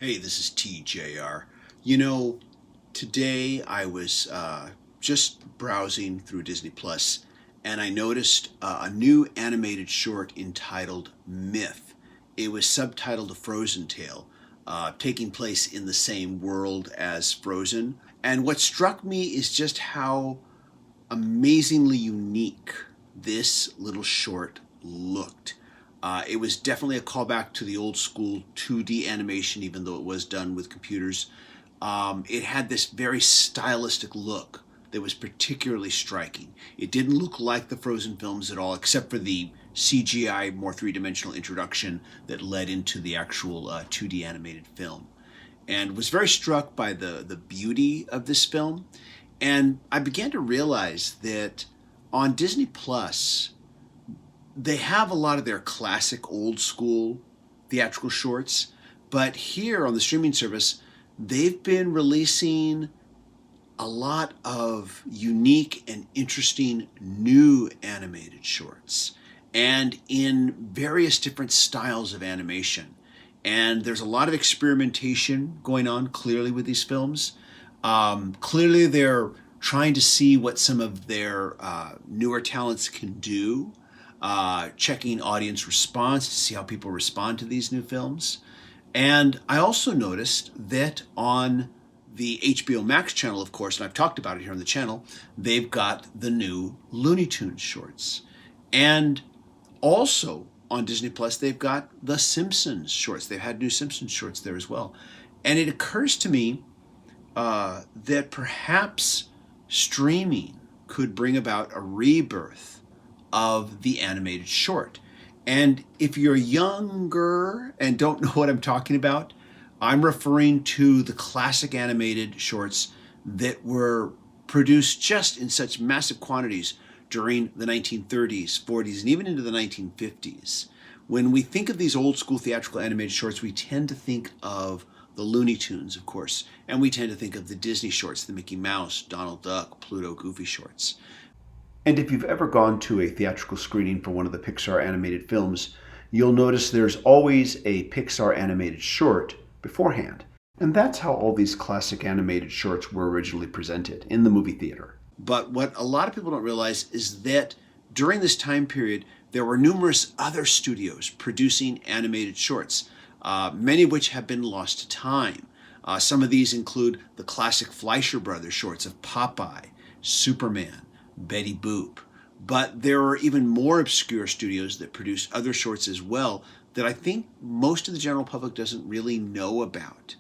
Hey, this is TJR. You know, today I was just browsing through Disney Plus and I noticed a new animated short entitled Myth. It was subtitled A Frozen Tale, taking place in the same world as Frozen. And what struck me is just how amazingly unique this little short looked. It was definitely a callback to the old school 2D animation, even though it was done with computers. It had this very stylistic look that was particularly striking. It didn't look like the Frozen films at all, except for the CGI, more three-dimensional introduction that led into the actual 2D animated film, and was very struck by the beauty of this film. And I began to realize that on Disney Plus, they have a lot of their classic old school theatrical shorts, but here on the streaming service, they've been releasing a lot of unique and interesting new animated shorts and in various different styles of animation. And there's a lot of experimentation going on clearly with these films. Clearly, they're trying to see what some of their newer talents can do, checking audience response to see how people respond to these new films. And I also noticed that on the HBO Max channel, of course, and I've talked about it here on the channel, they've got the new Looney Tunes shorts. And also on Disney Plus, they've got the Simpsons shorts. They've had new Simpsons shorts there as well. And it occurs to me that perhaps streaming could bring about a rebirth of the animated short. And if you're younger and don't know what I'm talking about, I'm referring to the classic animated shorts that were produced just in such massive quantities during the 1930s, 40s, and even into the 1950s. When we think of these old school theatrical animated shorts, we tend to think of the Looney Tunes, of course, and we tend to think of the Disney shorts, the Mickey Mouse, Donald Duck, Pluto, Goofy shorts. And if you've ever gone to a theatrical screening for one of the Pixar animated films, you'll notice there's always a Pixar animated short beforehand. And that's how all these classic animated shorts were originally presented in the movie theater. But what a lot of people don't realize is that during this time period, there were numerous other studios producing animated shorts, many of which have been lost to time. Some of these include the classic Fleischer Brothers shorts of Popeye, Superman, Betty Boop. But there are even more obscure studios that produce other shorts as well that I think most of the general public doesn't really know about.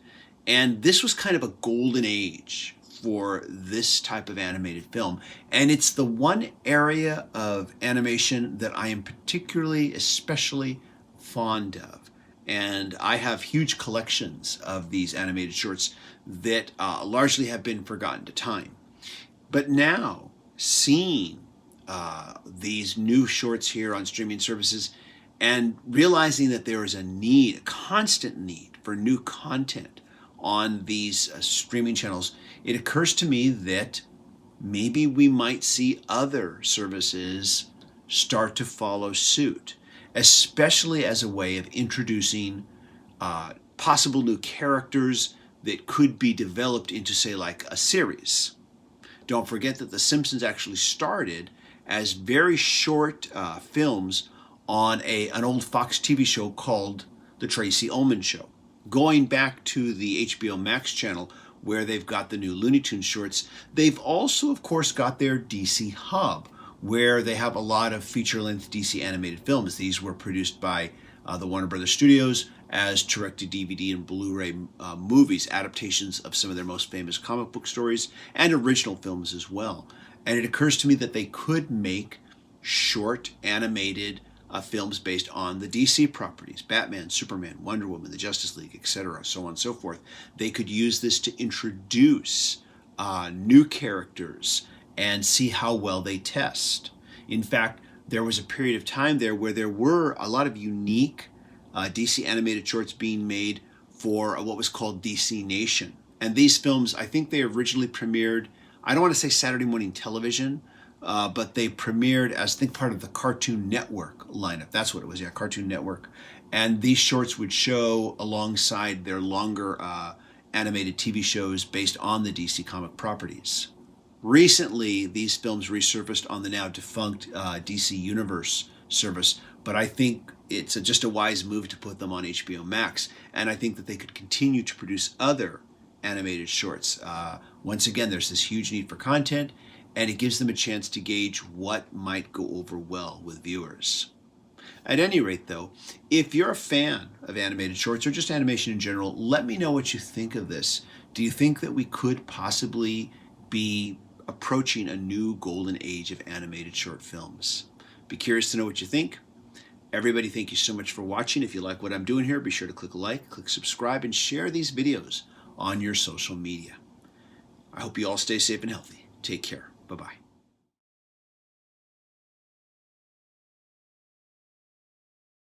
And this was kind of a golden age for this type of animated film. And it's the one area of animation that I am particularly, especially fond of. And I have huge collections of these animated shorts that largely have been forgotten to time. But now, seeing these new shorts here on streaming services and realizing that there is a need, a constant need for new content on these streaming channels, it occurs to me that maybe we might see other services start to follow suit, especially as a way of introducing possible new characters that could be developed into, say, like a series. Don't forget that The Simpsons actually started as very short films on an old Fox TV show called The Tracy Ullman Show. Going back to the HBO Max channel, where they've got the new Looney Tunes shorts, they've also, of course, got their DC Hub, where they have a lot of feature-length DC animated films. These were produced by the Warner Brothers Studios as direct-to-DVD and Blu-ray movies, adaptations of some of their most famous comic book stories, and original films as well. And it occurs to me that they could make short animated films based on the DC properties, Batman, Superman, Wonder Woman, the Justice League, etc., so on and so forth. They could use this to introduce new characters and see how well they test. In fact, there was a period of time there where there were a lot of unique DC animated shorts being made for what was called DC Nation. And these films, I think they originally premiered, I don't want to say Saturday morning television, but they premiered as, I think, part of the Cartoon Network lineup. That's what it was, yeah, Cartoon Network. And these shorts would show alongside their longer animated TV shows based on the DC comic properties. Recently, these films resurfaced on the now defunct DC Universe service, but I think it's just a wise move to put them on HBO Max, and I think that they could continue to produce other animated shorts. Once again, there's this huge need for content, and it gives them a chance to gauge what might go over well with viewers. At any rate, though, if you're a fan of animated shorts or just animation in general, let me know what you think of this. Do you think that we could possibly be approaching a new golden age of animated short films? Be curious to know what you think. Everybody, thank you so much for watching. If you like what I'm doing here, be sure to click like, click subscribe, and share these videos on your social media. I hope you all stay safe and healthy. Take care. Bye-bye.